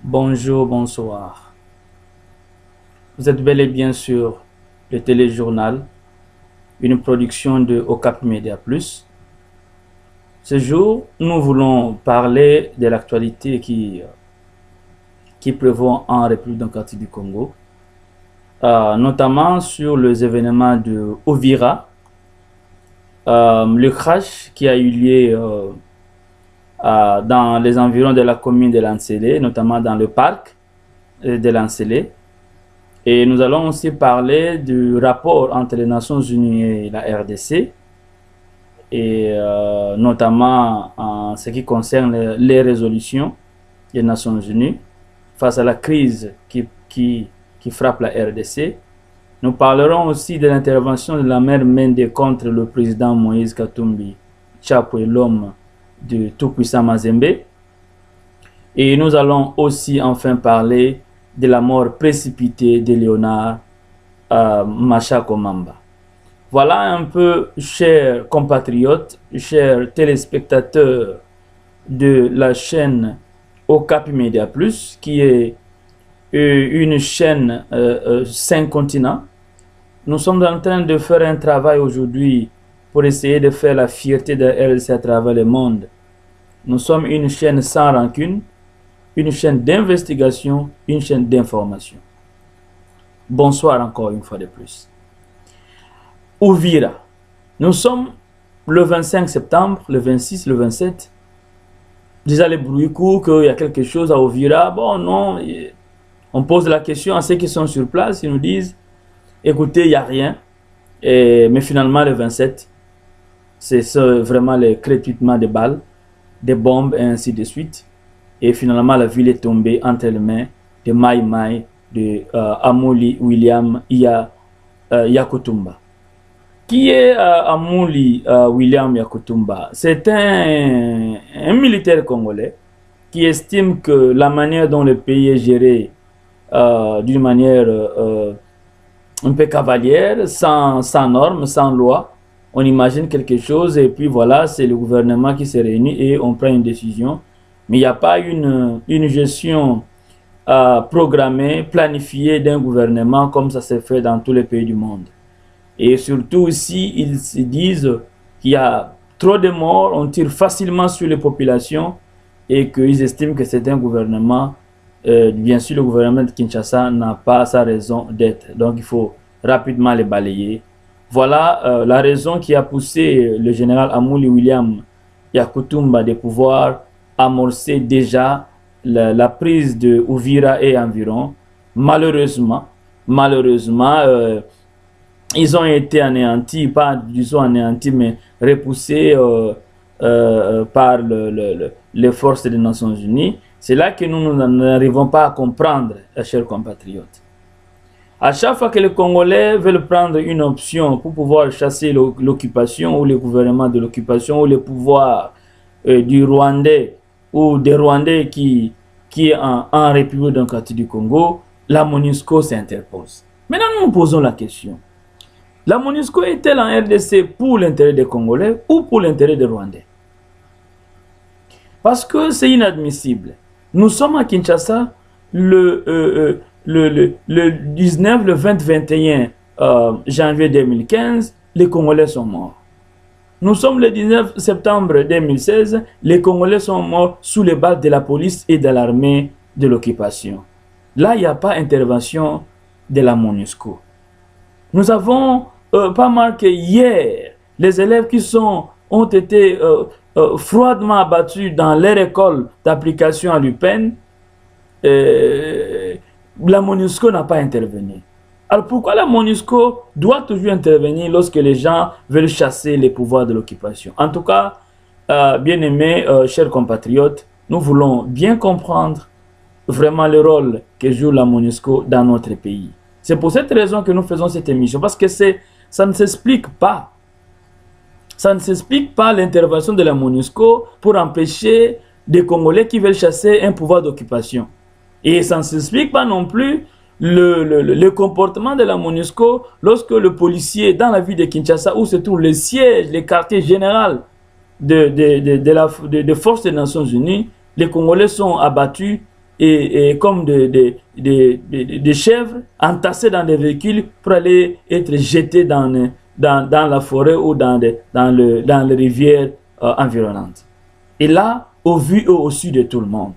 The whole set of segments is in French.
Bonjour, bonsoir. Vous êtes bel et bien sur le téléjournal, une production de Ocap Media Plus. Ce jour, nous voulons parler de l'actualité qui prévaut en République démocratique du Congo, notamment sur les événements de Ovira, le crash qui a eu lieu dans les environs de la commune de Lansele, notamment dans le parc de Lansele. Et nous allons aussi parler du rapport entre les Nations Unies et la RDC, et notamment en ce qui concerne les résolutions des Nations Unies face à la crise qui frappe la RDC. Nous parlerons aussi de l'intervention de la mère Mende contre le président Moïse Katumbi Tshapwe, l'homme de tout-puissant Mazembe. Et nous allons aussi enfin parler de la mort précipitée de Léonard Machako Mamba. Voilà un peu, chers compatriotes, chers téléspectateurs de la chaîne Ocap Media Plus, qui est une chaîne 5 continents. Nous sommes en train de faire un travail aujourd'hui pour essayer de faire la fierté de la RDC à travers le monde. Nous sommes une chaîne sans rancune, une chaîne d'investigation, une chaîne d'information. Bonsoir encore une fois de plus. Ouvira. Nous sommes le 25 septembre, le 26, le 27. Déjà les bruits courent qu'il y a quelque chose à Ouvira. Bon, non. On pose la question à ceux qui sont sur place. Ils nous disent, écoutez, il n'y a rien. Mais finalement, le 27, c'est vraiment le crépitement des balles, des bombes et ainsi de suite. Et finalement, la ville est tombée entre les mains de Mai Mai, de Amouli William Yakutumba. Qui est Amouli William Yakutumba? C'est un militaire congolais qui estime que la manière dont le pays est géré d'une manière un peu cavalière, sans normes, sans loi, on imagine quelque chose et puis voilà, c'est le gouvernement qui se réunit et on prend une décision. Mais il n'y a pas une gestion programmée, planifiée d'un gouvernement comme ça s'est fait dans tous les pays du monde. Et surtout aussi, ils se disent qu'il y a trop de morts, on tire facilement sur les populations et qu'ils estiment que c'est un gouvernement. Bien sûr, le gouvernement de Kinshasa n'a pas sa raison d'être. Donc, il faut rapidement les balayer. Voilà la raison qui a poussé le général Amouli William Yakutumba de pouvoir amorcer déjà la prise de Ouvira et environ. Malheureusement, ils ont été anéantis, pas disons anéantis, mais repoussés par les forces des Nations Unies. C'est là que nous n'arrivons pas à comprendre, chers compatriotes. À chaque fois que les Congolais veulent prendre une option pour pouvoir chasser l'occupation ou le gouvernement de l'occupation ou le pouvoir du Rwandais ou des Rwandais qui est en République démocratique du Congo, la MONUSCO s'interpose. Maintenant, nous nous posons la question. La MONUSCO est-elle en RDC pour l'intérêt des Congolais ou pour l'intérêt des Rwandais? Parce que c'est inadmissible. Nous sommes à Kinshasa le 19, le 20, 21 janvier 2015, les Congolais sont morts. Nous sommes le 19 septembre 2016, les Congolais sont morts sous les balles de la police et de l'armée de l'occupation. Là, il n'y a pas d'intervention de la MONUSCO. Nous avons pas marqué hier les élèves qui ont été froidement abattus dans leur école d'application à l'UPEN. La MONUSCO n'a pas intervenu. Alors pourquoi la MONUSCO doit toujours intervenir lorsque les gens veulent chasser les pouvoirs de l'occupation? En tout cas, bien-aimés, chers compatriotes, nous voulons bien comprendre vraiment le rôle que joue la MONUSCO dans notre pays. C'est pour cette raison que nous faisons cette émission, parce que ça ne s'explique pas. Ça ne s'explique pas l'intervention de la MONUSCO pour empêcher des Congolais qui veulent chasser un pouvoir d'occupation. Et ça ne s'explique pas non plus le comportement de la MONUSCO lorsque le policier dans la ville de Kinshasa, où se trouve le siège, le quartier général de forces des Nations Unies, les Congolais sont abattus comme des chèvres entassées dans des véhicules pour aller être jetées dans la forêt ou dans les rivières environnantes. Et là, au vu et au su de tout le monde,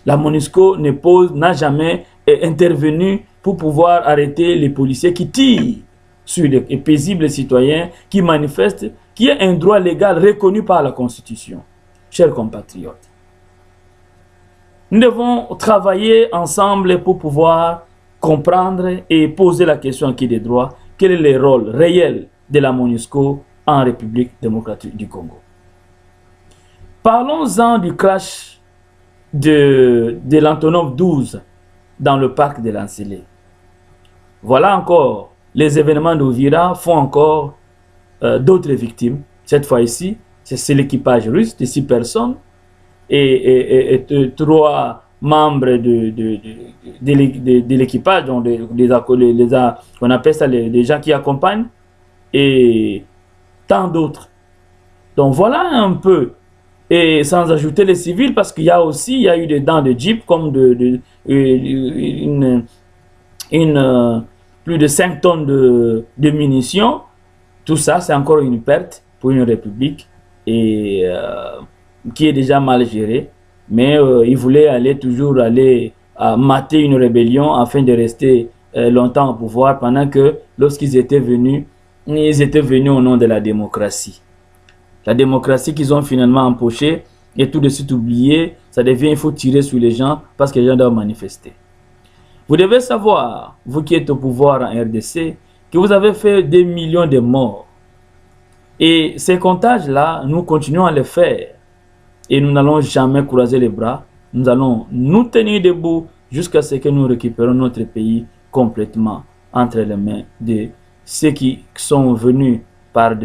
la MONUSCO n'a jamais intervenu pour pouvoir arrêter les policiers qui tirent sur les paisibles citoyens qui manifestent, qui est un droit légal reconnu par la Constitution. Chers compatriotes, nous devons travailler ensemble pour pouvoir comprendre et poser la question qui est des droits. Quel est le rôle réel de la MONUSCO en République démocratique du Congo? Parlons-en du crash de l'Antonov 12 dans le parc de Lancelé. Voilà encore, les événements d'Ovira font encore d'autres victimes. Cette fois-ci, c'est l'équipage russe de 6 personnes et 3 membres de l'équipage, on appelle ça les gens qui accompagnent, et tant d'autres. Donc voilà un peu, et sans ajouter les civils, parce qu'il y a eu dedans de jeeps comme plus de 5 tonnes de munitions. Tout ça, c'est encore une perte pour une république et qui est déjà mal gérée. Mais ils voulaient toujours aller mater une rébellion afin de rester longtemps au pouvoir, pendant que lorsqu'ils étaient venus, ils étaient venus au nom de la démocratie. La démocratie qu'ils ont finalement empochée et tout de suite oublié, ça devient, il faut tirer sur les gens parce que les gens doivent manifester. Vous devez savoir, vous qui êtes au pouvoir en RDC, que vous avez fait des millions de morts. Et ces comptages-là, nous continuons à les faire. Et nous n'allons jamais croiser les bras. Nous allons nous tenir debout jusqu'à ce que nous récupérons notre pays complètement entre les mains de ceux qui sont venus par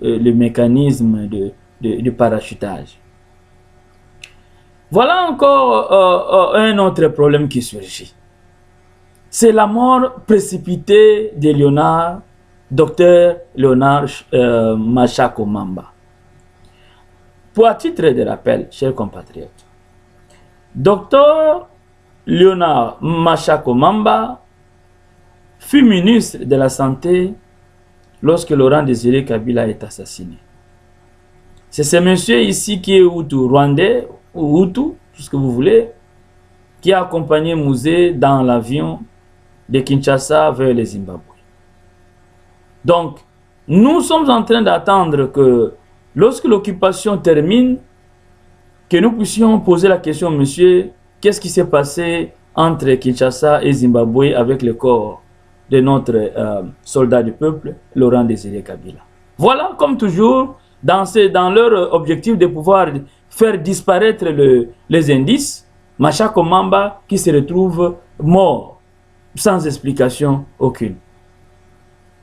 le mécanisme de parachutage. Voilà encore un autre problème qui surgit. C'est la mort précipitée de Dr Léonard Machako Mamba. Pour à titre de rappel, chers compatriotes, Dr Léonard Machako Mamba fut ministre de la Santé lorsque Laurent Désiré Kabila est assassiné. C'est ce monsieur ici qui est Hutu, Rwandais, ou Hutu, tout ce que vous voulez, qui a accompagné Mouzé dans l'avion de Kinshasa vers le Zimbabwe. Donc, nous sommes en train d'attendre que lorsque l'occupation termine, que nous puissions poser la question, monsieur, qu'est-ce qui s'est passé entre Kinshasa et Zimbabwe avec le corps de notre soldat du peuple, Laurent Désiré Kabila. Voilà, comme toujours, dans leur objectif de pouvoir faire disparaître les indices, Machako Mamba qui se retrouve mort, sans explication aucune.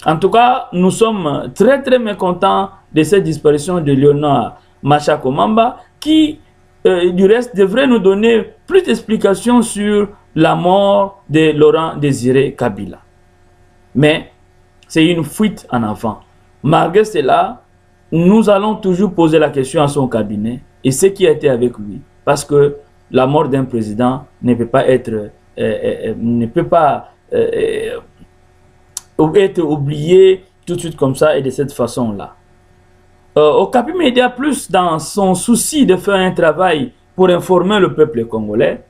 En tout cas, nous sommes très très mécontents de cette disparition de Léonard Machako Mamba qui, du reste, devrait nous donner plus d'explications sur la mort de Laurent Désiré Kabila. Mais c'est une fuite en avant. Malgré cela, nous allons toujours poser la question à son cabinet et ce qui a été avec lui. Parce que la mort d'un président ne peut pas être oubliée tout de suite comme ça et de cette façon-là. Okapi Media Plus, dans son souci de faire un travail pour informer le peuple congolais,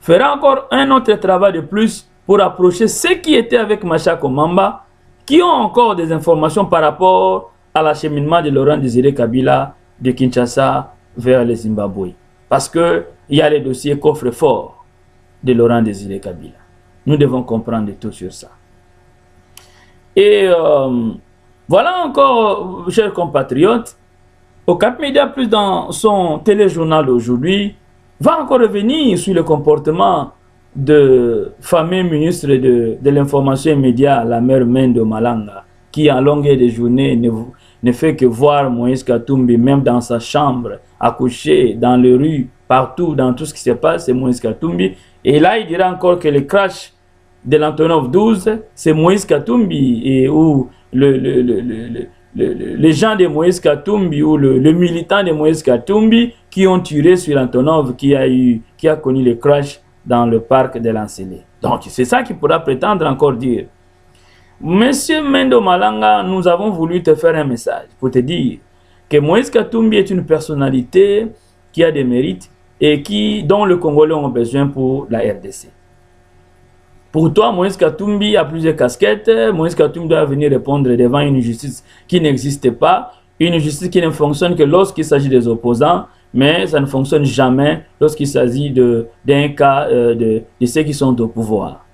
fera encore un autre travail de plus pour approcher ceux qui étaient avec Machako Mamba, qui ont encore des informations par rapport à l'acheminement de Laurent Désiré Kabila de Kinshasa vers le Zimbabwe. Parce qu'il y a les dossiers coffre-fort de Laurent Désiré Kabila. Nous devons comprendre tout sur ça. Et voilà encore, chers compatriotes, Okapi Media Plus, dans son téléjournal d'aujourd'hui, va encore revenir sur le comportement de fameux ministre de l'information et médias, la mère Mendo Malanga, qui en longueur de journée ne fait que voir Moïse Katumbi, même dans sa chambre, accouché, dans les rues, partout, dans tout ce qui se passe, c'est Moïse Katumbi. Et là, il dira encore que le crash de l'Antonov 12, c'est Moïse Katumbi, et où les gens de Moïse Katumbi, ou le militant de Moïse Katumbi, qui ont tiré sur l'Antonov, qui a connu le crash dans le parc de Lansele. Donc c'est ça qu'il pourra prétendre encore dire. Monsieur Mendo Malanga, nous avons voulu te faire un message pour te dire que Moïse Katumbi est une personnalité qui a des mérites et dont les Congolais ont besoin pour la RDC. Pour toi, Moïse Katumbi a plusieurs casquettes. Moïse Katumbi doit venir répondre devant une justice qui n'existe pas, une justice qui ne fonctionne que lorsqu'il s'agit des opposants, mais ça ne fonctionne jamais lorsqu'il s'agit d'un cas de ceux qui sont au pouvoir.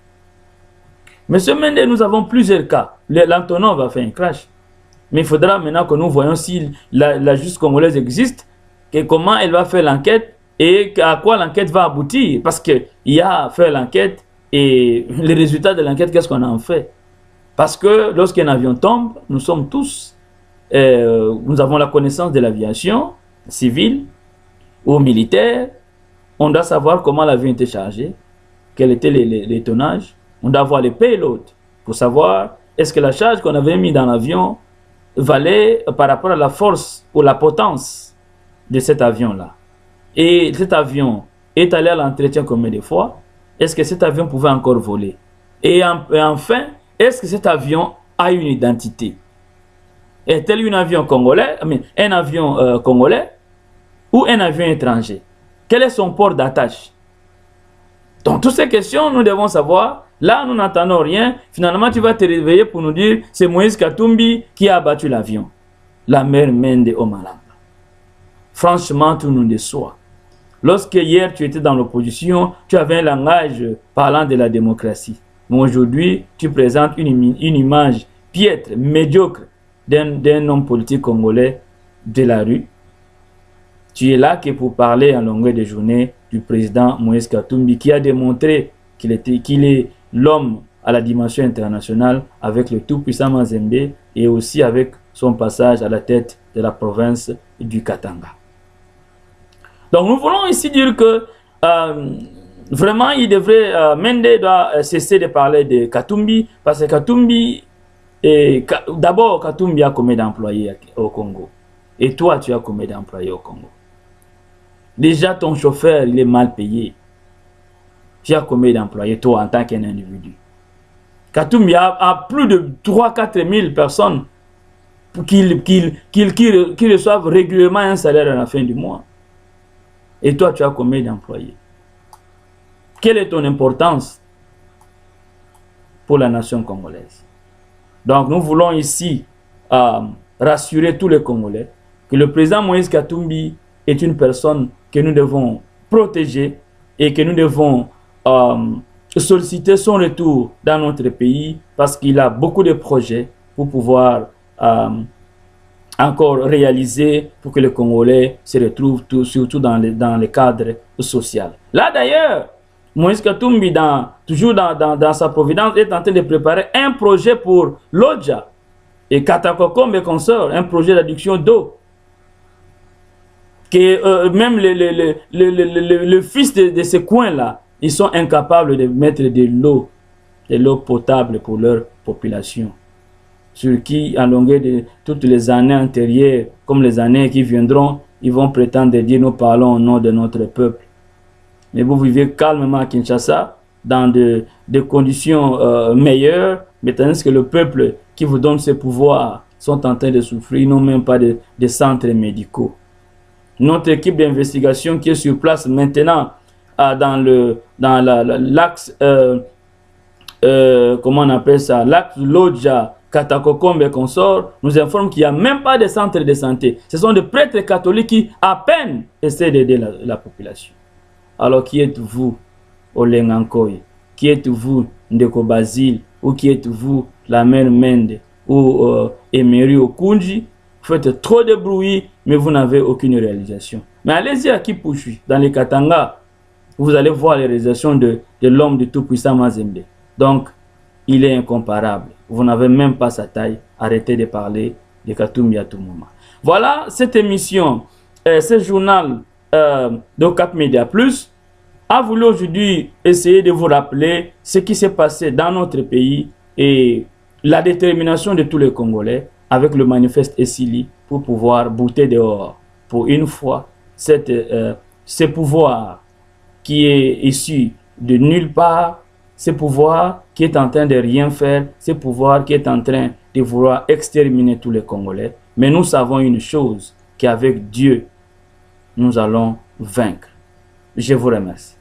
Monsieur Mende, nous avons plusieurs cas. L'Antonin va faire un crash. Mais il faudra maintenant que nous voyons si la justice congolaise existe, et comment elle va faire l'enquête et à quoi l'enquête va aboutir. Parce qu'il y a à faire l'enquête et les résultats de l'enquête, qu'est-ce qu'on en fait? Parce que lorsqu'un avion tombe, nous sommes tous, nous avons la connaissance de l'aviation civile ou militaire. On doit savoir comment l'avion était chargé, quel était les tonnages. On doit voir les payloads pour savoir est-ce que la charge qu'on avait mis dans l'avion valait par rapport à la force ou la potence de cet avion-là. Et cet avion est allé à l'entretien combien de fois? Est-ce que cet avion pouvait encore voler? Et enfin, est-ce que cet avion a une identité? Est-elle un avion congolais, un avion congolais ou un avion étranger? Quel est son port d'attache? Donc, toutes ces questions, nous devons savoir. Là, nous n'entendons rien. Finalement, tu vas te réveiller pour nous dire c'est Moïse Katumbi qui a abattu l'avion. La mère Mende Omalanga. Franchement, tout nous déçoit. Lorsque hier, tu étais dans l'opposition, tu avais un langage parlant de la démocratie. Mais aujourd'hui, tu présentes une image piètre, médiocre d'un homme politique congolais de la rue. Tu es là que pour parler en longueur de journée du président Moïse Katumbi qui a démontré qu'il est l'homme à la dimension internationale avec le tout-puissant Mazembe et aussi avec son passage à la tête de la province du Katanga. Donc nous voulons ici dire que vraiment Mende doit cesser de parler de Katumbi parce que Katumbi, d'abord Katumbi a combien d'employés au Congo? Et toi tu as combien d'employés au Congo? Déjà ton chauffeur il est mal payé. Tu as combien d'employés, toi, en tant qu'un individu? Katumbi a plus de 3-4 000 personnes qui reçoivent régulièrement un salaire à la fin du mois. Et toi, tu as combien d'employés? Quelle est ton importance pour la nation congolaise? Donc, nous voulons ici rassurer tous les Congolais que le président Moïse Katumbi est une personne que nous devons protéger et que nous devons solliciter son retour dans notre pays parce qu'il a beaucoup de projets pour pouvoir encore réaliser pour que les Congolais se retrouvent surtout dans le cadre social. Là d'ailleurs, Moïse Katumbi, toujours dans sa providence, est en train de préparer un projet pour l'Odja et Katakokombe et consorts, un projet d'adduction d'eau. Que même le fils de ces coins-là, ils sont incapables de mettre de l'eau potable pour leur population. Sur qui, en longueur de toutes les années antérieures, comme les années qui viendront, ils vont prétendre dire nous parlons au nom de notre peuple. Mais vous vivez calmement à Kinshasa, dans des conditions meilleures, mais tandis que le peuple qui vous donne ces pouvoirs sont en train de souffrir, ils n'ont même pas de centres médicaux. Notre équipe d'investigation qui est sur place maintenant dans l'axe, comment on appelle ça, l'axe Lodja, Katakokombe et consorts, nous informe qu'il n'y a même pas de centre de santé. Ce sont des prêtres catholiques qui à peine essaient d'aider la population. Alors qui êtes-vous, Olengankoy? Qui êtes-vous, Ndeko Basile? Ou qui êtes-vous, la mère Mende? Ou Emery Okunji? Vous faites trop de bruit, mais vous n'avez aucune réalisation. Mais allez-y à Kipushi, dans les Katanga, vous allez voir les réalisations de l'homme du tout-puissant Mazembe. Donc, il est incomparable. Vous n'avez même pas sa taille. Arrêtez de parler de Katumbi à tout moment. Voilà cette émission, ce journal de Cap Media Plus a voulu aujourd'hui essayer de vous rappeler ce qui s'est passé dans notre pays et la détermination de tous les Congolais avec le manifeste Essili pour pouvoir bouter dehors, pour une fois, ce pouvoir qui est issu de nulle part, ce pouvoir qui est en train de rien faire, ce pouvoir qui est en train de vouloir exterminer tous les Congolais. Mais nous savons une chose, qu'avec Dieu, nous allons vaincre. Je vous remercie.